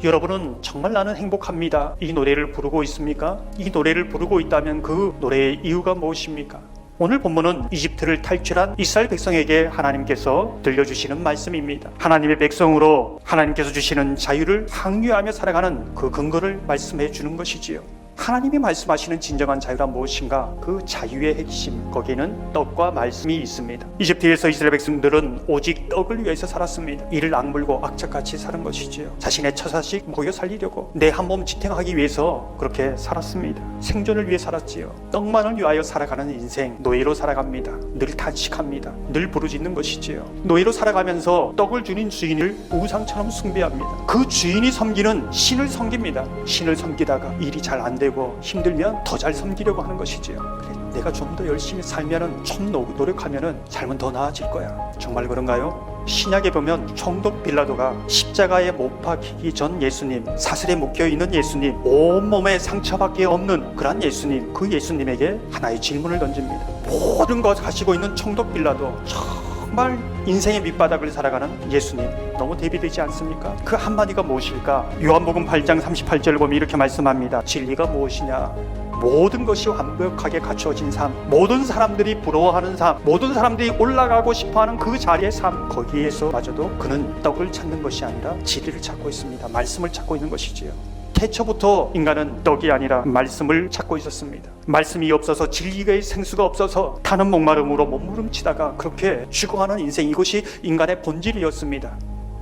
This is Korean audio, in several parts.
여러분은 정말 나는 행복합니다, 이 노래를 부르고 있습니까? 이 노래를 부르고 있다면 그 노래의 이유가 무엇입니까? 오늘 본문은 이집트를 탈출한 이스라엘 백성에게 하나님께서 들려주시는 말씀입니다. 하나님의 백성으로 하나님께서 주시는 자유를 항유하며 살아가는 그 근거를 말씀해 주는 것이지요. 하나님이 말씀하시는 진정한 자유란 무엇인가? 그 자유의 핵심, 거기에는 떡과 말씀이 있습니다. 이집트에서 이스라엘 백성들은 오직 떡을 위해서 살았습니다. 이를 악물고 악착같이 사는 것이지요. 자신의 처자식 먹여 살리려고 내 한 몸 지탱하기 위해서 그렇게 살았습니다. 생존을 위해 살았지요. 떡만을 위하여 살아가는 인생, 노예로 살아갑니다. 늘 탄식합니다. 늘 부르짖는 것이지요. 노예로 살아가면서 떡을 주는 주인을 우상처럼 숭배합니다. 그 주인이 섬기는 신을 섬깁니다. 신을 섬기다가 일이 잘 안 되고 힘들면 더 잘 섬기려고 하는 것이지요. 그래, 내가 좀 더 열심히 살면은, 좀 노력하면은 삶은 더 나아질 거야. 정말 그런가요? 신약에 보면 총독 빌라도가 십자가에 못 박히기 전 예수님, 사슬에 묶여있는 예수님, 온몸에 상처밖에 없는 그런 예수님, 그 예수님에게 하나의 질문을 던집니다. 모든 것 가지고 있는 총독 빌라도 정말 인생의 밑바닥을 살아가는 예수님, 너무 대비되지 않습니까? 그 한마디가 무엇일까? 요한복음 8장 38절을 보면 이렇게 말씀합니다. 진리가 무엇이냐? 모든 것이 완벽하게 갖추어진 삶, 모든 사람들이 부러워하는 삶, 모든 사람들이 올라가고 싶어하는 그 자리의 삶, 거기에서마저도 그는 떡을 찾는 것이 아니라 진리를 찾고 있습니다. 말씀을 찾고 있는 것이지요. 태초부터 인간은 떡이 아니라 말씀을 찾고 있었습니다. 말씀이 없어서, 진리의 생수가 없어서 타는 목마름으로 몸부림치다가 그렇게 죽어가는 인생, 이것이 인간의 본질이었습니다.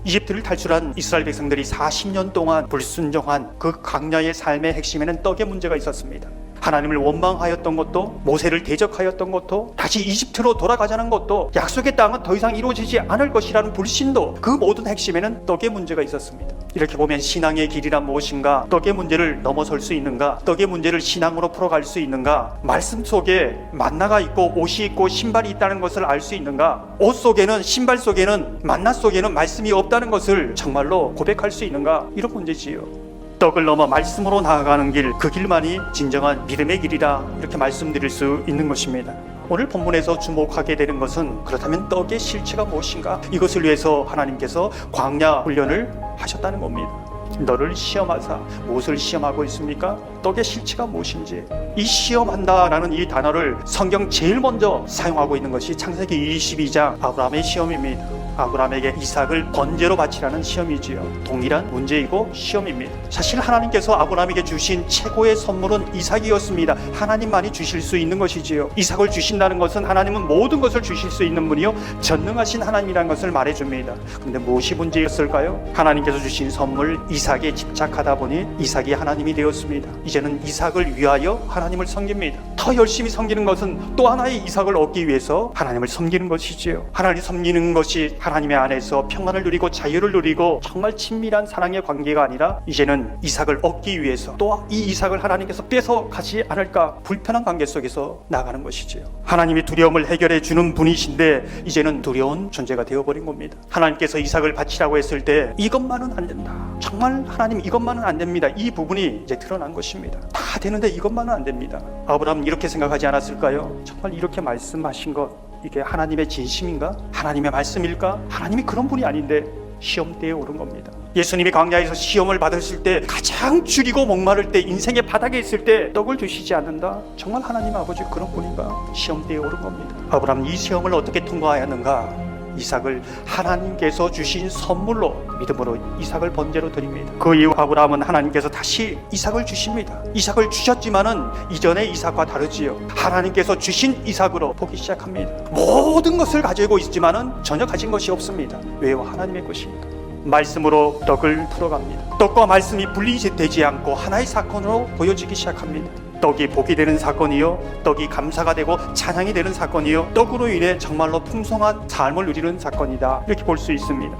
이집트를 탈출한 이스라엘 백성들이 40년 동안 불순종한 그 광야의 삶의 핵심에는 떡의 문제가 있었습니다. 하나님을 원망하였던 것도, 모세를 대적하였던 것도, 다시 이집트로 돌아가자는 것도, 약속의 땅은 더 이상 이루어지지 않을 것이라는 불신도, 그 모든 핵심에는 떡의 문제가 있었습니다. 이렇게 보면 신앙의 길이란 무엇인가? 떡의 문제를 넘어설 수 있는가? 떡의 문제를 신앙으로 풀어갈 수 있는가? 말씀 속에 만나가 있고 옷이 있고 신발이 있다는 것을 알 수 있는가? 옷 속에는, 신발 속에는, 만나 속에는 말씀이 없다는 것을 정말로 고백할 수 있는가? 이런 문제지요. 떡을 넘어 말씀으로 나아가는 길, 그 길만이 진정한 믿음의 길이다, 이렇게 말씀드릴 수 있는 것입니다. 오늘 본문에서 주목하게 되는 것은, 그렇다면 떡의 실체가 무엇인가? 이것을 위해서 하나님께서 광야 훈련을 하셨다는 겁니다. 너를 시험하사, 무엇을 시험하고 있습니까? 떡의 실체가 무엇인지. 이 시험한다라는 이 단어를 성경 제일 먼저 사용하고 있는 것이 창세기 22장 아브라함의 시험입니다. 아브라함에게 이삭을 번제로 바치라는 시험이지요. 동일한 문제이고 시험입니다. 사실 하나님께서 아브라함에게 주신 최고의 선물은 이삭이었습니다. 하나님만이 주실 수 있는 것이지요. 이삭을 주신다는 것은 하나님은 모든 것을 주실 수 있는 분이요, 전능하신 하나님이라는 것을 말해줍니다. 그런데 무엇이 문제였을까요? 하나님께서 주신 선물 이삭에 집착하다 보니 이삭이 하나님이 되었습니다. 이제는 이삭을 위하여 하나님을 섬깁니다. 더 열심히 섬기는 것은 또 하나의 이삭을 얻기 위해서 하나님을 섬기는 것이지요. 하나님 섬기는 것이 하나님의 안에서 평안을 누리고 자유를 누리고 정말 친밀한 사랑의 관계가 아니라, 이제는 이삭을 얻기 위해서 또 이 이삭을 하나님께서 뺏어가지 않을까, 불편한 관계 속에서 나가는 것이지요. 하나님이 두려움을 해결해 주는 분이신데 이제는 두려운 존재가 되어버린 겁니다. 하나님께서 이삭을 바치라고 했을 때 이것만은 안 된다, 정말 하나님 이것만은 안 됩니다, 이 부분이 이제 드러난 것입니다. 다 되는데 이것만은 안 됩니다. 아브라함은 이렇게 생각하지 않았을까요? 정말 이렇게 말씀하신 것, 이게 하나님의 진심인가? 하나님의 말씀일까? 하나님이 그런 분이 아닌데 시험대에 오른 겁니다. 예수님이 광야에서 시험을 받으실 때, 가장 줄이고 목마를 때, 인생의 바닥에 있을 때 떡을 주시지 않는다? 정말 하나님 아버지 그런 분인가? 시험대에 오른 겁니다. 아브라함은 이 시험을 어떻게 통과하였는가? 이삭을 하나님께서 주신 선물로, 믿음으로 이삭을 번제로 드립니다. 그 이후 아브라함은 하나님께서 다시 이삭을 주십니다. 이삭을 주셨지만은 이전의 이삭과 다르지요. 하나님께서 주신 이삭으로 보기 시작합니다. 모든 것을 가지고 있지만은 전혀 가진 것이 없습니다. 왜요? 하나님의 것이니까. 말씀으로 떡을 풀어갑니다. 떡과 말씀이 분리되지 않고 하나의 사건으로 보여지기 시작합니다. 떡이 복이 되는 사건이요, 떡이 감사가 되고 찬양이 되는 사건이요, 떡으로 인해 정말로 풍성한 삶을 누리는 사건이다, 이렇게 볼 수 있습니다.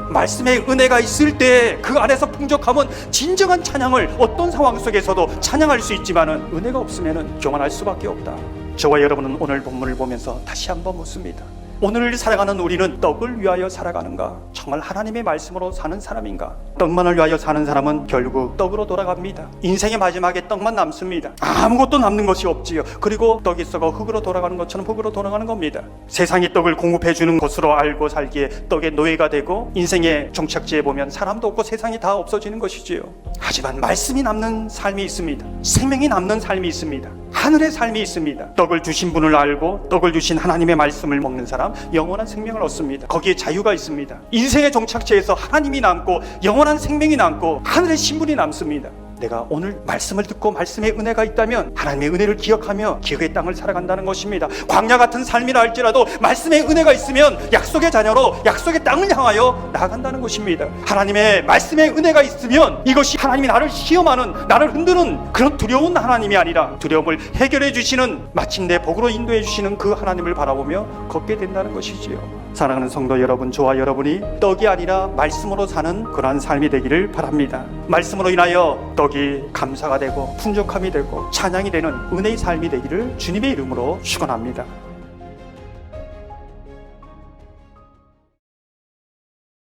말씀의 은혜가 있을 때 그 안에서 풍족하면 진정한 찬양을 어떤 상황 속에서도 찬양할 수 있지만은, 은혜가 없으면은 교만할 수밖에 없다. 저와 여러분은 오늘 본문을 보면서 다시 한번 묻습니다. 오늘을 살아가는 우리는 떡을 위하여 살아가는가? 정말 하나님의 말씀으로 사는 사람인가? 떡만을 위하여 사는 사람은 결국 떡으로 돌아갑니다. 인생의 마지막에 떡만 남습니다. 아무것도 남는 것이 없지요. 그리고 떡이 썩어 흙으로 돌아가는 것처럼 흙으로 돌아가는 겁니다. 세상이 떡을 공급해주는 것으로 알고 살기에 떡의 노예가 되고, 인생의 종착지에 보면 사람도 없고 세상이 다 없어지는 것이지요. 하지만 말씀이 남는 삶이 있습니다. 생명이 남는 삶이 있습니다. 하늘의 삶이 있습니다. 떡을 주신 분을 알고 떡을 주신 하나님의 말씀을 먹는 사람, 영원한 생명을 얻습니다. 거기에 자유가 있습니다. 인생의 종착지에서 하나님이 남고 영원한 생명이 남고 하늘의 신분이 남습니다. 내가 오늘 말씀을 듣고 말씀의 은혜가 있다면 하나님의 은혜를 기억하며 기억의 땅을 살아간다는 것입니다. 광야 같은 삶이라 할지라도 말씀의 은혜가 있으면 약속의 자녀로 약속의 땅을 향하여 나아간다는 것입니다. 하나님의 말씀의 은혜가 있으면 이것이 하나님이 나를 시험하는, 나를 흔드는 그런 두려운 하나님이 아니라 두려움을 해결해 주시는, 마침내 복으로 인도해 주시는 그 하나님을 바라보며 걷게 된다는 것이지요. 사랑하는 성도 여러분, 저와 여러분이 떡이 아니라 말씀으로 사는 그러한 삶이 되기를 바랍니다. 말씀으로 인하여 떡이 감사가 되고 풍족함이 되고 찬양이 되는 은혜의 삶이 되기를 주님의 이름으로 축원합니다.